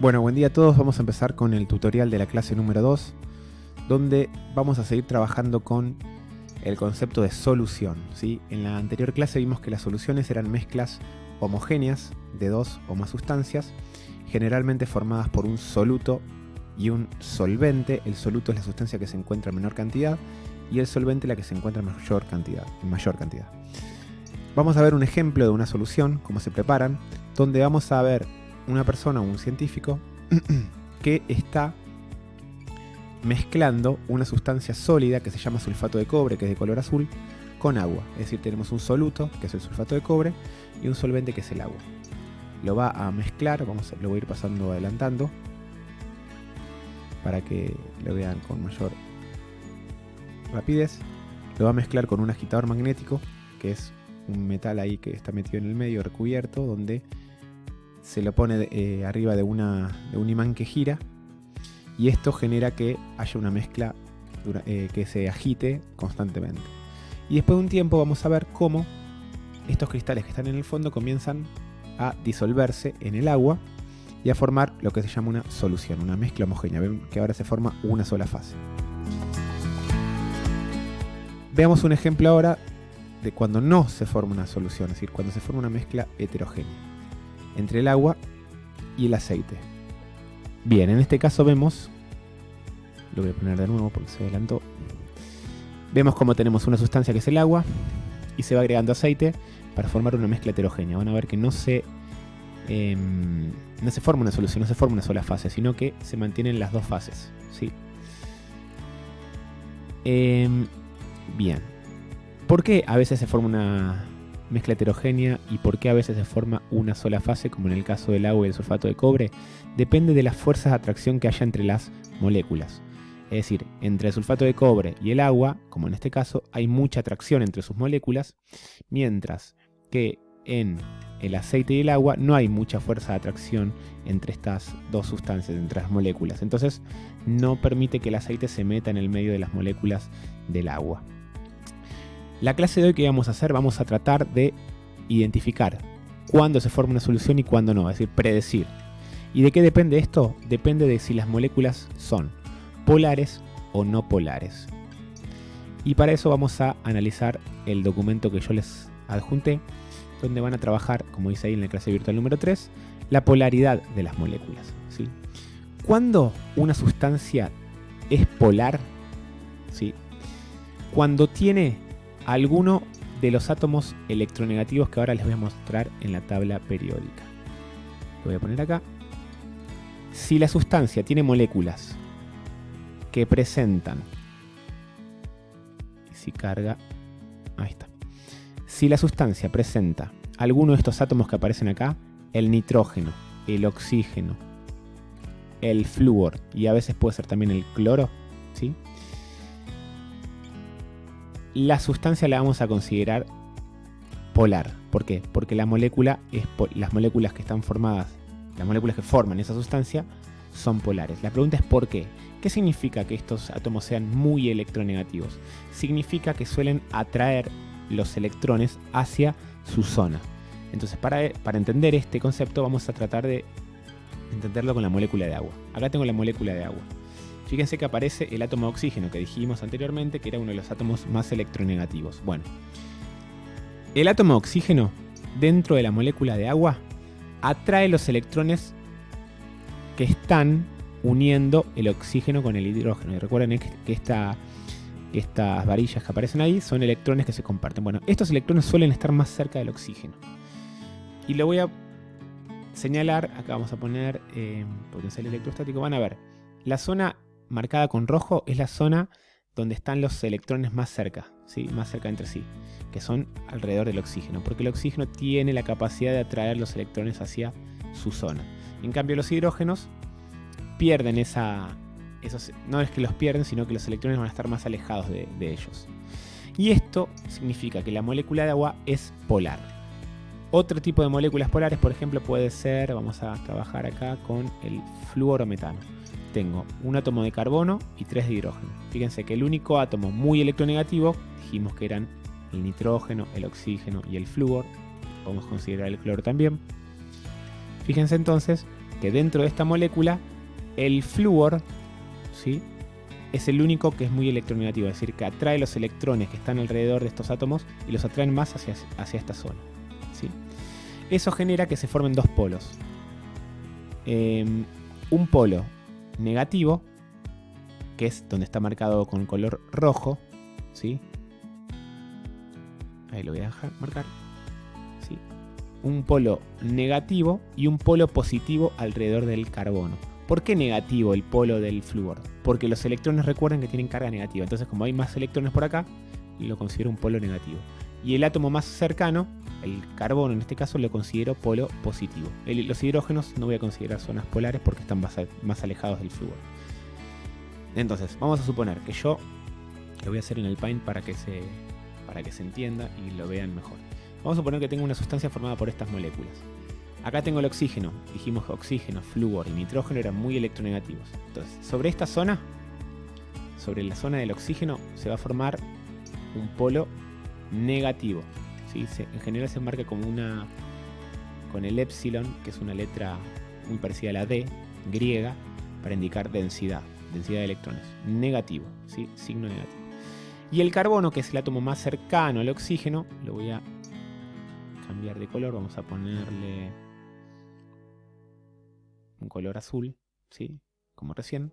Bueno, buen día a todos. Vamos a empezar con el tutorial de la clase número 2, donde vamos a seguir trabajando con el concepto de solución, ¿sí? En la anterior clase vimos que las soluciones eran mezclas homogéneas de dos o más sustancias, generalmente formadas por un soluto y un solvente. El soluto es la sustancia que se encuentra en menor cantidad y el solvente la que se encuentra en mayor cantidad. Vamos a ver un ejemplo de una solución, cómo se preparan, donde vamos a ver una persona o un científico que está mezclando una sustancia sólida que se llama sulfato de cobre, que es de color azul, con agua. Es decir, tenemos un soluto, que es el sulfato de cobre, y un solvente, que es el agua. Lo va a mezclar, lo voy a ir pasando adelantando para que lo vean con mayor rapidez. Lo va a mezclar con un agitador magnético, que es un metal ahí que está metido en el medio, recubierto, donde se lo pone arriba de un imán que gira, y esto genera que haya una mezcla que se agite constantemente. Y después de un tiempo vamos a ver cómo estos cristales que están en el fondo comienzan a disolverse en el agua y a formar lo que se llama una solución, una mezcla homogénea. Ven que ahora se forma una sola fase. Veamos un ejemplo ahora de cuando no se forma una solución, es decir, cuando se forma una mezcla heterogénea entre el agua y el aceite. Bien, en este caso vemos, lo voy a poner de nuevo porque se adelantó. Vemos cómo tenemos una sustancia que es el agua y se va agregando aceite para formar una mezcla heterogénea. Van a ver que no se forma una solución, no se forma una sola fase, sino que se mantienen las dos fases, ¿sí? Bien. ¿Por qué a veces se forma una mezcla heterogénea y por qué a veces se forma una sola fase, como en el caso del agua y el sulfato de cobre? Depende de las fuerzas de atracción que haya entre las moléculas. Es decir, entre el sulfato de cobre y el agua, como en este caso, hay mucha atracción entre sus moléculas, mientras que en el aceite y el agua no hay mucha fuerza de atracción entre estas dos sustancias, entre las moléculas. Entonces no permite que el aceite se meta en el medio de las moléculas del agua. La clase de hoy que vamos a hacer, vamos a tratar de identificar cuándo se forma una solución y cuándo no, es decir, predecir. ¿Y de qué depende esto? Depende de si las moléculas son polares o no polares. Y para eso vamos a analizar el documento que yo les adjunté, donde van a trabajar, como dice ahí en la clase virtual número 3, la polaridad de las moléculas, ¿sí? ¿Cuándo una sustancia es polar? ¿Sí? Cuando tiene alguno de los átomos electronegativos que ahora les voy a mostrar en la tabla periódica. Lo voy a poner acá. Si la sustancia tiene moléculas que presentan, si carga, ahí está. Si la sustancia presenta alguno de estos átomos que aparecen acá, el nitrógeno, el oxígeno, el flúor y a veces puede ser también el cloro, ¿sí? La sustancia la vamos a considerar polar. ¿Por qué? Porque las moléculas que están formadas, las moléculas que forman esa sustancia son polares. La pregunta es ¿por qué? ¿Qué significa que estos átomos sean muy electronegativos? Significa que suelen atraer los electrones hacia su zona. Entonces, para entender este concepto vamos a tratar de entenderlo con la molécula de agua. Acá tengo la molécula de agua. Fíjense que aparece el átomo de oxígeno que dijimos anteriormente que era uno de los átomos más electronegativos. Bueno, el átomo de oxígeno dentro de la molécula de agua atrae los electrones que están uniendo el oxígeno con el hidrógeno. Y recuerden que estas varillas que aparecen ahí son electrones que se comparten. Bueno, estos electrones suelen estar más cerca del oxígeno. Y lo voy a señalar, acá vamos a poner potencial electrostático. Van a ver, la zona marcada con rojo es la zona donde están los electrones más cerca, ¿sí? Más cerca entre sí, que son alrededor del oxígeno, porque el oxígeno tiene la capacidad de atraer los electrones hacia su zona. En cambio, los hidrógenos pierden no es que los pierden, sino que los electrones van a estar más alejados de ellos. Y esto significa que la molécula de agua es polar. Otro tipo de moléculas polares, por ejemplo, puede ser, vamos a trabajar acá con el fluorometano. Tengo un átomo de carbono y 3 de hidrógeno. Fíjense que el único átomo muy electronegativo, dijimos que eran el nitrógeno, el oxígeno y el flúor. Podemos considerar el cloro también. Fíjense entonces que dentro de esta molécula el flúor, ¿sí?, es el único que es muy electronegativo, es decir, que atrae los electrones que están alrededor de estos átomos y los atraen más hacia esta zona, ¿sí? Eso genera que se formen dos polos. Un polo negativo, que es donde está marcado con color rojo, ¿sí? Ahí lo voy a dejar marcar, ¿sí? Un polo negativo y un polo positivo alrededor del carbono. ¿Por qué negativo el polo del flúor? Porque los electrones, recuerden que tienen carga negativa. Entonces, como hay más electrones por acá, lo considero un polo negativo. Y el átomo más cercano, el carbono en este caso, lo considero polo positivo. Los hidrógenos no voy a considerar zonas polares porque están más alejados del flúor. Entonces, vamos a suponer que yo lo voy a hacer en el Paint para que se entienda y lo vean mejor. Vamos a suponer que tengo una sustancia formada por estas moléculas. Acá tengo el oxígeno. Dijimos que oxígeno, flúor y nitrógeno eran muy electronegativos. Entonces, sobre esta zona, sobre la zona del oxígeno, se va a formar un polo negativo, ¿sí? En general se marca como con el épsilon, que es una letra muy parecida a la D, griega, para indicar densidad de electrones. Negativo, ¿sí? Signo negativo. Y el carbono, que es el átomo más cercano al oxígeno, lo voy a cambiar de color. Vamos a ponerle un color azul, ¿sí?, como recién.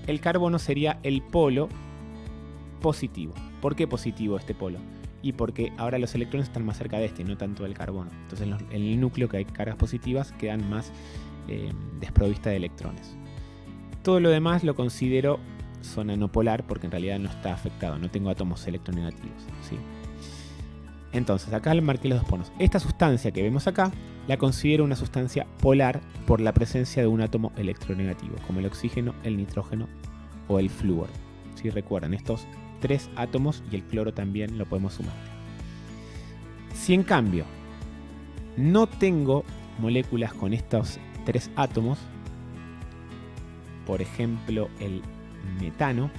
El carbono sería el polo positivo. ¿Por qué positivo este polo? Y porque ahora los electrones están más cerca de este, no tanto del carbono. Entonces en el núcleo, que hay cargas positivas, quedan más desprovistas de electrones. Todo lo demás lo considero zona no polar porque en realidad no está afectado, no tengo átomos electronegativos, ¿sí? Entonces, acá le marqué los dos polos. Esta sustancia que vemos acá la considero una sustancia polar por la presencia de un átomo electronegativo, como el oxígeno, el nitrógeno o el flúor. ¿Sí? Recuerden, estos tres átomos, y el cloro también lo podemos sumar. Si en cambio no tengo moléculas con estos tres átomos, por ejemplo el metano,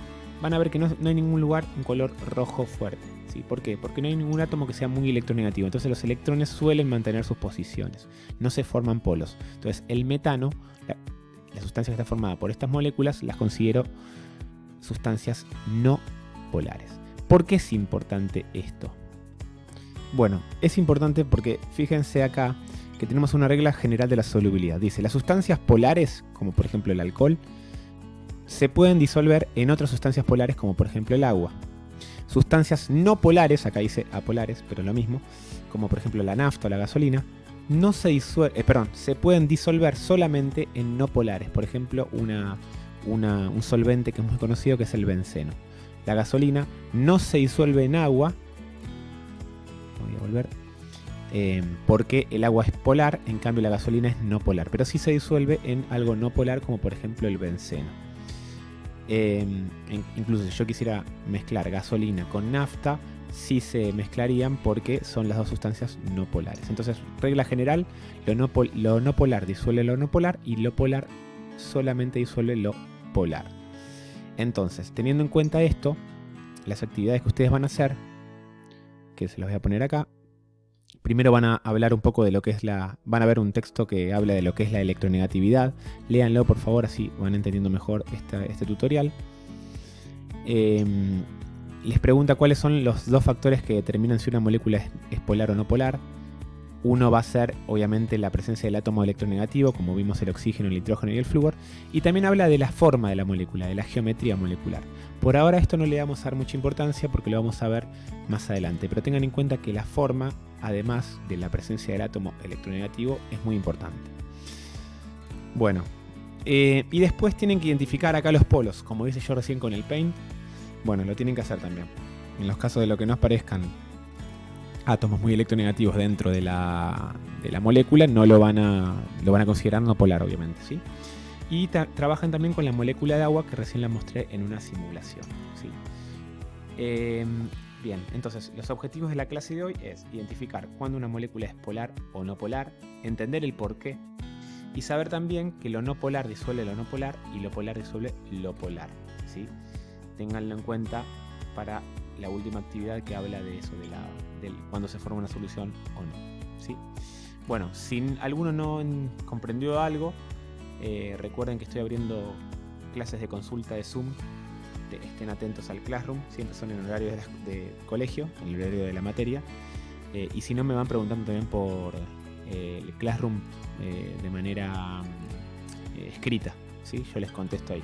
van a ver que no hay ningún lugar un color rojo fuerte. ¿Sí? ¿Por qué? Porque no hay ningún átomo que sea muy electronegativo. Entonces los electrones suelen mantener sus posiciones. No se forman polos. Entonces el metano, la sustancia que está formada por estas moléculas, las considero sustancias no polares. ¿Por qué es importante esto? Bueno, es importante porque fíjense acá que tenemos una regla general de la solubilidad. Dice, las sustancias polares, como por ejemplo el alcohol, se pueden disolver en otras sustancias polares, como por ejemplo el agua. Sustancias no polares, acá dice apolares, pero lo mismo, como por ejemplo la nafta o la gasolina, no se se pueden disolver solamente en no polares. Por ejemplo, un solvente que es muy conocido, que es el benceno. La gasolina no se disuelve en agua, voy a volver, porque el agua es polar, en cambio la gasolina es no polar, pero sí se disuelve en algo no polar, como por ejemplo el benceno. Incluso si yo quisiera mezclar gasolina con nafta, sí se mezclarían porque son las dos sustancias no polares. Entonces, regla general, lo no polar disuelve lo no polar y lo polar solamente disuelve lo polar. Entonces, teniendo en cuenta esto, las actividades que ustedes van a hacer, que se los voy a poner acá, primero van a hablar un poco de lo que es van a ver un texto que habla de lo que es la electronegatividad. Léanlo, por favor, así van entendiendo mejor este tutorial. Les pregunta cuáles son los dos factores que determinan si una molécula es polar o no polar. Uno va a ser, obviamente, la presencia del átomo electronegativo, como vimos el oxígeno, el nitrógeno y el flúor. Y también habla de la forma de la molécula, de la geometría molecular. Por ahora esto no le vamos a dar mucha importancia porque lo vamos a ver más adelante. Pero tengan en cuenta que la forma, además de la presencia del átomo electronegativo, es muy importante. Bueno, y después tienen que identificar acá los polos, como hice yo recién con el Paint. Bueno, lo tienen que hacer también. En los casos de lo que no parezcan átomos muy electronegativos dentro de la molécula, no lo van a considerar no polar, obviamente, ¿sí? Y trabajan también con la molécula de agua, que recién la mostré en una simulación, ¿sí? Bien, entonces los objetivos de la clase de hoy es identificar cuándo una molécula es polar o no polar, entender el porqué y saber también que lo no polar disuelve lo no polar y lo polar disuelve lo polar, ¿sí? Ténganlo en cuenta para la última actividad que habla de eso, de cuando se forma una solución o no, ¿sí? Bueno, si alguno no comprendió algo, recuerden que estoy abriendo clases de consulta de Zoom. Estén atentos al Classroom, siempre son en horario de colegio, en el horario de la materia. Y si no, me van preguntando también por el Classroom de manera escrita, ¿sí? Yo les contesto ahí.